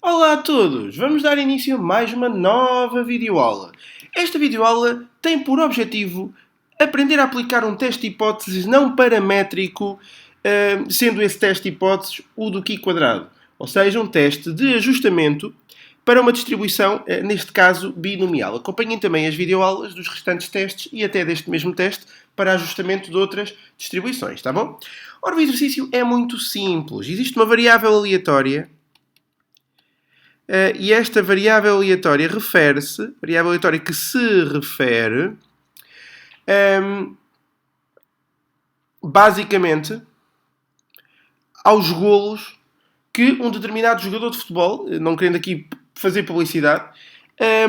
Olá a todos! Vamos dar início a mais uma nova videoaula. Esta videoaula tem por objetivo aprender a aplicar um teste de hipóteses não paramétrico, sendo esse teste de hipóteses o do Qi quadrado, ou seja, um teste de ajustamento para uma distribuição, neste caso, binomial. Acompanhem também as videoaulas dos restantes testes e até deste mesmo teste para ajustamento de outras distribuições, tá bom? Ora, o exercício é muito simples. Existe uma variável aleatória e esta variável aleatória variável aleatória que se refere, basicamente, aos golos que um determinado jogador de futebol, não querendo aqui fazer publicidade,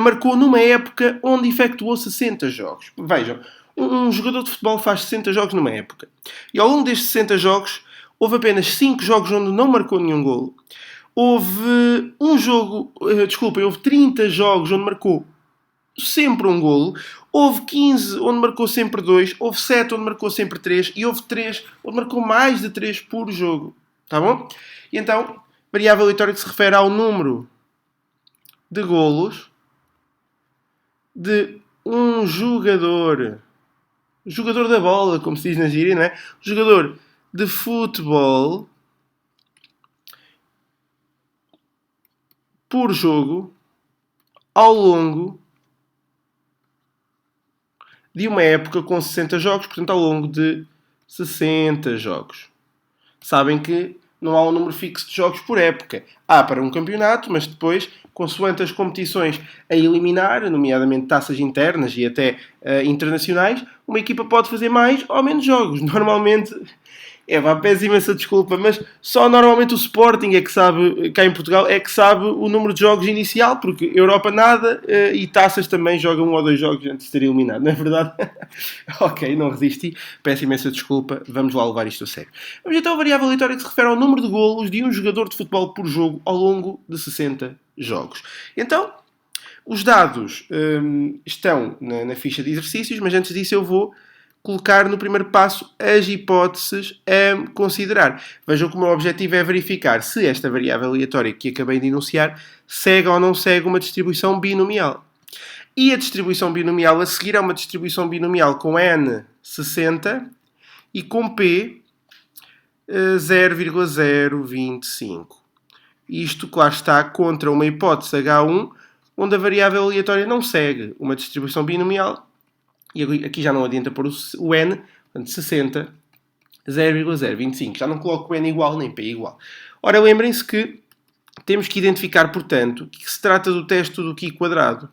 marcou numa época onde efetuou 60 jogos. Vejam, um jogador de futebol faz 60 jogos numa época. E ao longo destes 60 jogos, houve apenas 5 jogos onde não marcou nenhum golo. Houve houve 30 jogos onde marcou sempre um golo. Houve 15 onde marcou sempre 2. Houve 7 onde marcou sempre 3. E houve 3 onde marcou mais de 3 por jogo. Tá bom? E então, variável aleatória que se refere ao número de golos de um jogador. Jogador da bola, como se diz na gíria, não é? Jogador de futebol por jogo ao longo de uma época com 60 jogos, portanto ao longo de 60 jogos. Sabem que não há um número fixo de jogos por época. Há para um campeonato, mas depois, consoante as competições a eliminar, nomeadamente taças internas e até internacionais, uma equipa pode fazer mais ou menos jogos. Normalmente peço imensa desculpa, mas só normalmente o Sporting é que sabe, cá em Portugal, é que sabe o número de jogos inicial, porque Europa nada e taças também jogam um ou dois jogos antes de ser eliminado, não é verdade? Ok, não resisti, peço imensa desculpa, vamos lá levar isto a sério. Vamos então a variável aleatória que se refere ao número de golos de um jogador de futebol por jogo ao longo de 60 jogos. Então, os dados estão na ficha de exercícios, mas antes disso eu vou colocar no primeiro passo as hipóteses a considerar. Vejam que o meu objetivo é verificar se esta variável aleatória que acabei de enunciar segue ou não segue uma distribuição binomial. E a distribuição binomial a seguir é uma distribuição binomial com n 60 e com p 0,025. Isto, claro está, contra uma hipótese H1, onde a variável aleatória não segue uma distribuição binomial. E aqui já não adianta pôr o n, portanto 60, 0,025. Já não coloco o n igual nem p igual. Ora, lembrem-se que temos que identificar, portanto, que se trata do teste do Qi quadrado,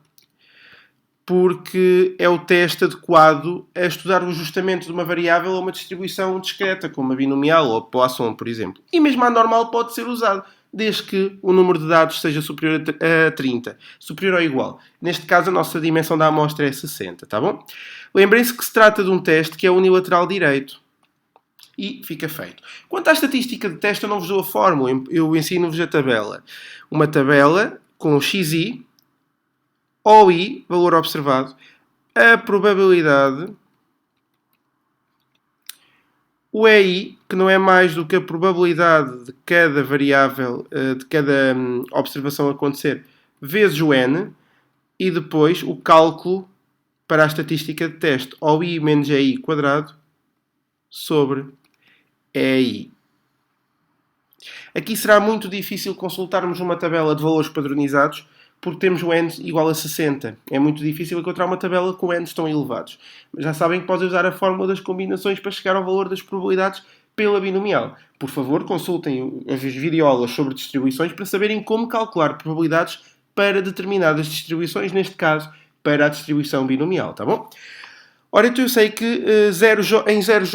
porque é o teste adequado a estudar o ajustamento de uma variável a uma distribuição discreta, como a binomial ou a Poisson, por exemplo. E mesmo a normal pode ser usado, desde que o número de dados seja superior a 30, superior ou igual. Neste caso, a nossa dimensão da amostra é 60, tá bom? Lembrem-se que se trata de um teste que é unilateral direito. E fica feito. Quanto à estatística de teste, eu não vos dou a fórmula, eu ensino-vos a tabela. Uma tabela com xi, OI, valor observado, a probabilidade, o EI, que não é mais do que a probabilidade de cada variável, de cada observação acontecer, vezes o N, e depois o cálculo para a estatística de teste, OI menos EI quadrado, sobre EI. Aqui será muito difícil consultarmos uma tabela de valores padronizados, porque temos o n igual a 60. É muito difícil encontrar uma tabela com n's tão elevados. Mas já sabem que podem usar a fórmula das combinações para chegar ao valor das probabilidades pela binomial. Por favor, consultem as videoaulas sobre distribuições para saberem como calcular probabilidades para determinadas distribuições, neste caso, para a distribuição binomial, tá bom? Ora, então eu sei que em zero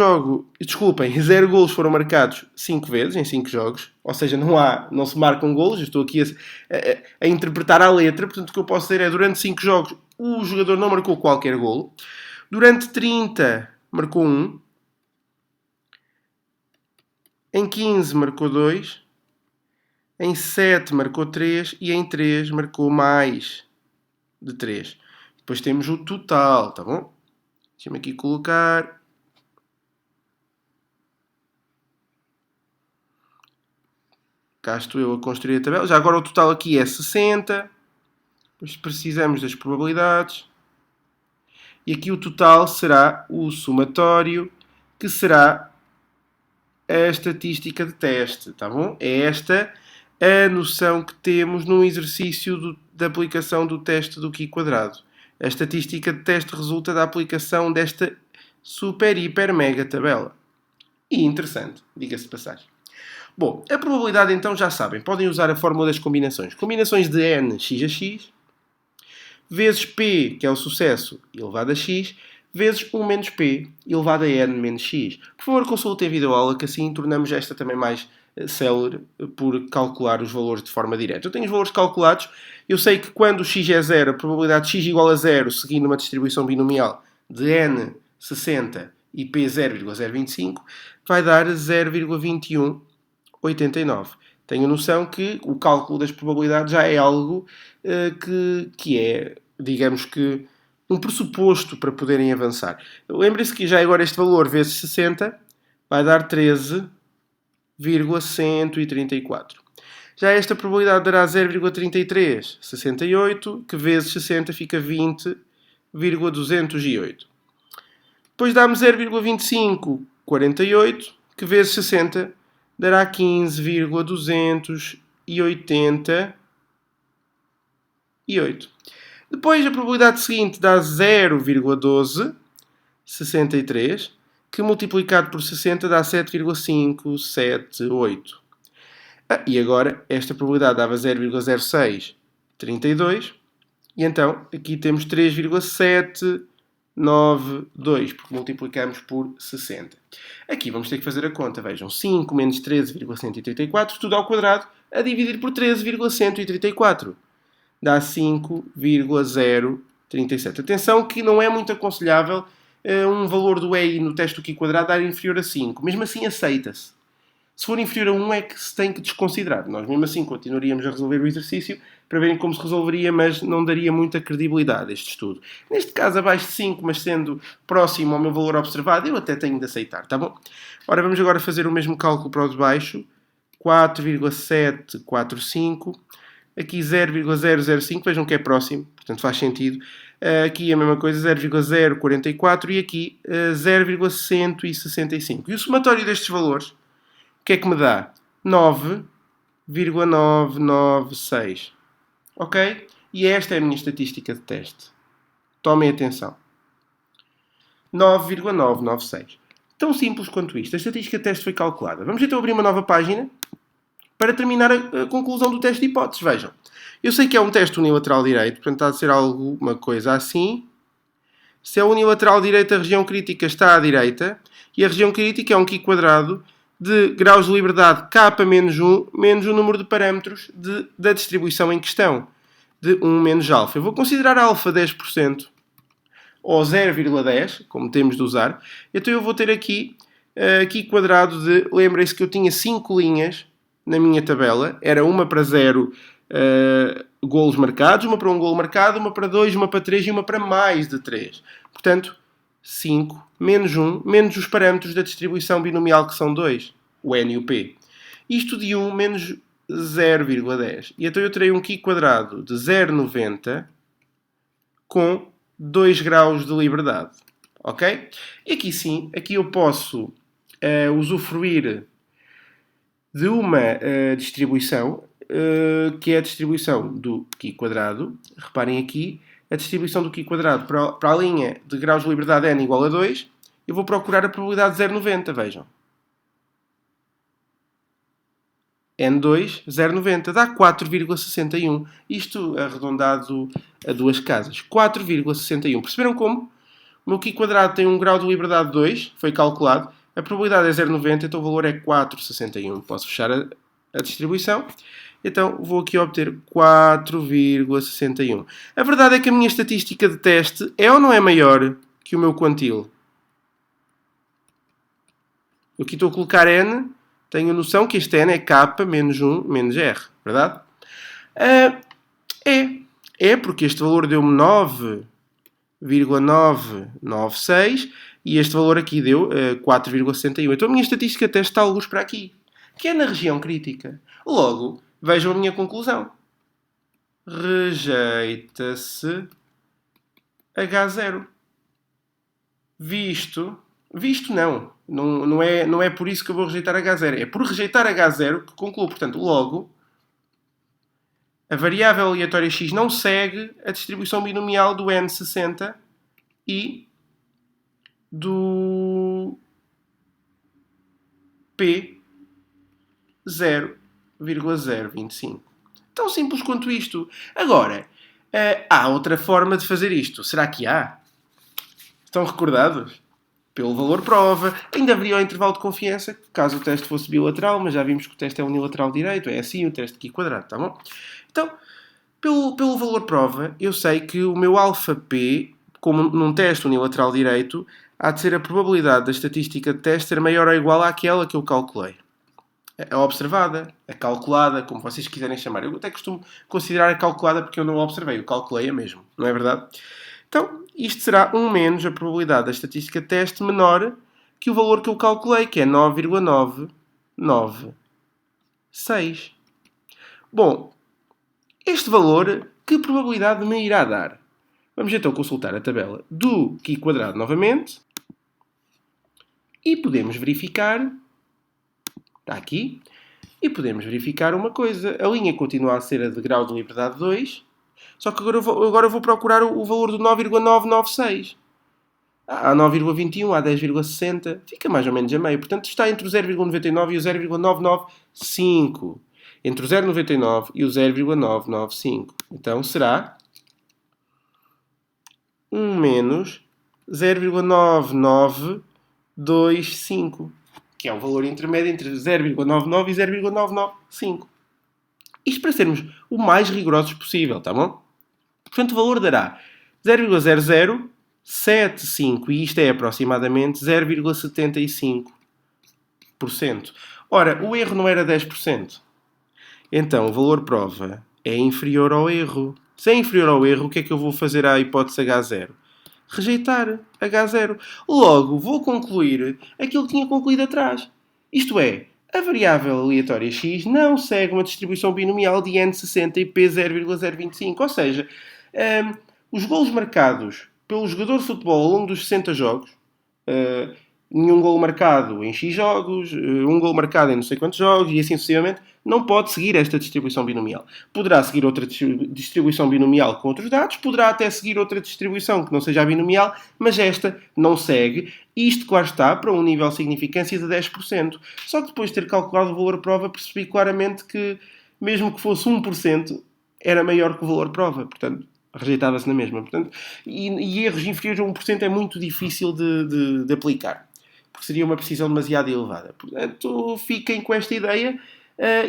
golos foram marcados 5 vezes, em 5 jogos. Ou seja, não se marcam golos. Eu estou aqui a interpretar a letra. Portanto, o que eu posso dizer é, durante 5 jogos, o jogador não marcou qualquer golo. Durante 30, marcou 1. Em 15, marcou 2. Em 7, marcou 3. E em 3, marcou mais de 3. Depois temos o total, tá bom? Deixa-me aqui colocar. Cá estou eu a construir a tabela. Já agora o total aqui é 60. Depois precisamos das probabilidades. E aqui o total será o somatório, que será a estatística de teste, tá bom? É esta a noção que temos no exercício da aplicação do teste do Q quadrado. A estatística de teste resulta da aplicação desta super, hiper, mega tabela. E interessante, diga-se de passagem. Bom, a probabilidade então já sabem, podem usar a fórmula das combinações. Combinações de n x a x, vezes p, que é o sucesso, elevado a x, vezes 1 menos p, elevado a n menos x. Por favor, consultem a videoaula, que assim tornamos esta também mais célere por calcular os valores de forma direta. Eu tenho os valores calculados. Eu sei que quando x é 0, a probabilidade de x igual a 0, seguindo uma distribuição binomial de n 60 e p 0,025, vai dar 0,2189. Tenho noção que o cálculo das probabilidades já é algo que é, digamos que, um pressuposto para poderem avançar. Lembrem-se que já agora este valor vezes 60 vai dar 13,134. Já esta probabilidade dará 0,3368, que vezes 60 fica 20,208. Depois dá-me 0,2548, que vezes 60 dará 15,288. Depois a probabilidade seguinte dá 0,1263, que multiplicado por 60 dá 7,578. E agora esta probabilidade dava 0,0632, e então aqui temos 3,792, porque multiplicamos por 60. Aqui vamos ter que fazer a conta. Vejam, 5 menos 13,134, tudo ao quadrado, a dividir por 13,134. Dá 5,037. Atenção que não é muito aconselhável um valor do EI no teste do Q quadrado dar inferior a 5. Mesmo assim aceita-se. Se for inferior a 1 é que se tem que desconsiderar. Nós mesmo assim continuaríamos a resolver o exercício para verem como se resolveria, mas não daria muita credibilidade a este estudo. Neste caso, abaixo de 5, mas sendo próximo ao meu valor observado, eu até tenho de aceitar, tá bom? Ora, vamos agora fazer o mesmo cálculo para o de baixo. 4,745. Aqui 0,005, vejam que é próximo, portanto faz sentido. Aqui a mesma coisa, 0,044 e aqui 0,165. E o somatório destes valores, o que é que me dá? 9,996. Ok? E esta é a minha estatística de teste. Tomem atenção. 9,996. Tão simples quanto isto. A estatística de teste foi calculada. Vamos então abrir uma nova página para terminar a conclusão do teste de hipóteses. Vejam. Eu sei que é um teste unilateral direito, portanto há de ser alguma coisa assim. Se é unilateral direito, a região crítica está à direita. E a região crítica é um Q quadrado de graus de liberdade k menos 1 menos o número de parâmetros da distribuição em questão, de 1 menos alfa. Eu vou considerar alfa 10%, ou 0,10, como temos de usar. Então eu vou ter aqui Q quadrado de... Lembrem-se que eu tinha 5 linhas na minha tabela. Era uma para 0 golos marcados, uma para 1 golo marcado, uma para 2, uma para 3 e uma para mais de 3. Portanto, 5 menos 1, menos os parâmetros da distribuição binomial que são 2, o n e o p. Isto de 1 menos 0,10. E então eu terei um Q quadrado de 0,90 com 2 graus de liberdade. Ok? E aqui sim, aqui eu posso usufruir de uma distribuição que é a distribuição do Q quadrado. Reparem aqui, a distribuição do Q quadrado para a linha de graus de liberdade n igual a 2, eu vou procurar a probabilidade de 0,90, vejam. N2, 0,90, dá 4,61. Isto arredondado a duas casas. 4,61. Perceberam como? O meu Q quadrado tem um grau de liberdade de 2, foi calculado. A probabilidade é 0,90, então o valor é 4,61. Posso fechar a distribuição. Então vou aqui obter 4,61. A verdade é que a minha estatística de teste é ou não é maior que o meu quantile? Eu aqui estou a colocar n, tenho noção que este n é k menos 1 menos r, verdade? É porque este valor deu-me 9,996 e este valor aqui deu 4,61. Então a minha estatística de teste está alguns para aqui. que é na região crítica. Logo, vejam a minha conclusão. Rejeita-se H0. Visto não é por isso que eu vou rejeitar H0. É por rejeitar H0 que concluo. Portanto, logo, a variável aleatória x não segue a distribuição binomial do N60 e do P 0,025. Tão simples quanto isto. Agora, há outra forma de fazer isto. Será que há? Estão recordados? Pelo valor prova. Ainda haveria o intervalo de confiança, caso o teste fosse bilateral, mas já vimos que o teste é unilateral direito, é assim o teste aqui quadrado, tá bom? Então, pelo valor prova, eu sei que o meu alfa P, como num teste unilateral direito, há de ser a probabilidade da estatística de teste ser maior ou igual àquela que eu calculei. A observada, a calculada, como vocês quiserem chamar. Eu até costumo considerar a calculada porque eu não a observei, eu calculei-a mesmo, não é verdade? Então, isto será 1 menos a probabilidade da estatística de teste menor que o valor que eu calculei, que é 9,996. Bom, este valor, que probabilidade me irá dar? Vamos então consultar a tabela do Qi quadrado novamente e podemos verificar, está aqui, e podemos verificar uma coisa. A linha continua a ser a de grau de liberdade 2, só que agora eu vou procurar o valor do 9,996. Há 9,21, há 10,60, fica mais ou menos a meio. Portanto, está entre o 0,99 e o 0,995. Entre o 0,99 e o 0,995. Então, será 1 menos 0,9925, que é o valor intermédio entre 0,99 e 0,995. Isto para sermos o mais rigorosos possível, tá bom? Portanto, o valor dará 0,0075 e isto é aproximadamente 0,75%. Ora, o erro não era 10%. Então, o valor prova é inferior ao erro. Se é inferior ao erro, o que é que eu vou fazer à hipótese H0? Rejeitar H0. Logo, vou concluir aquilo que tinha concluído atrás. Isto é, a variável aleatória x não segue uma distribuição binomial de N60 e P 0,025. Ou seja, os golos marcados pelo jogador de futebol ao longo dos 60 jogos, nenhum golo marcado em X jogos, um golo marcado em não sei quantos jogos e assim sucessivamente, não pode seguir esta distribuição binomial. Poderá seguir outra distribuição binomial com outros dados, poderá até seguir outra distribuição que não seja a binomial, mas esta não segue. Isto, claro está, para um nível de significância de 10%. Só que depois de ter calculado o valor prova, percebi claramente que, mesmo que fosse 1%, era maior que o valor prova. Portanto, rejeitava-se na mesma. Portanto, e erros inferiores a 1% é muito difícil de aplicar, porque seria uma precisão demasiado elevada. Portanto, fiquem com esta ideia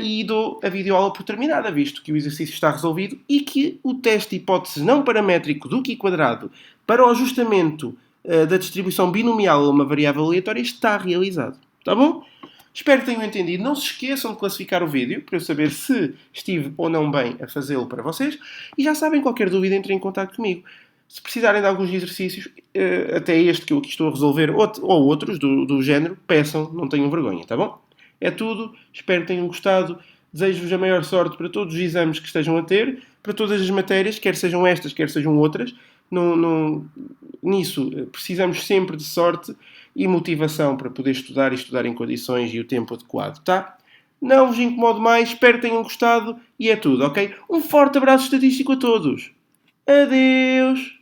e dou a videoaula por terminada, visto que o exercício está resolvido e que o teste de hipótese não paramétrico do Qi quadrado para o ajustamento da distribuição binomial a uma variável aleatória está realizado. Tá bom? Espero que tenham entendido. Não se esqueçam de classificar o vídeo para eu saber se estive ou não bem a fazê-lo para vocês. E já sabem, qualquer dúvida, entrem em contato comigo. Se precisarem de alguns exercícios, até este que eu aqui estou a resolver, ou outros do género, peçam, não tenham vergonha, tá bom? É tudo. Espero que tenham gostado. Desejo-vos a maior sorte para todos os exames que estejam a ter, para todas as matérias, quer sejam estas, quer sejam outras. Nisso, precisamos sempre de sorte e motivação para poder estudar e estudar em condições e o tempo adequado, tá? Não vos incomodo mais, espero que tenham gostado e é tudo, ok? Um forte abraço estatístico a todos. Adeus!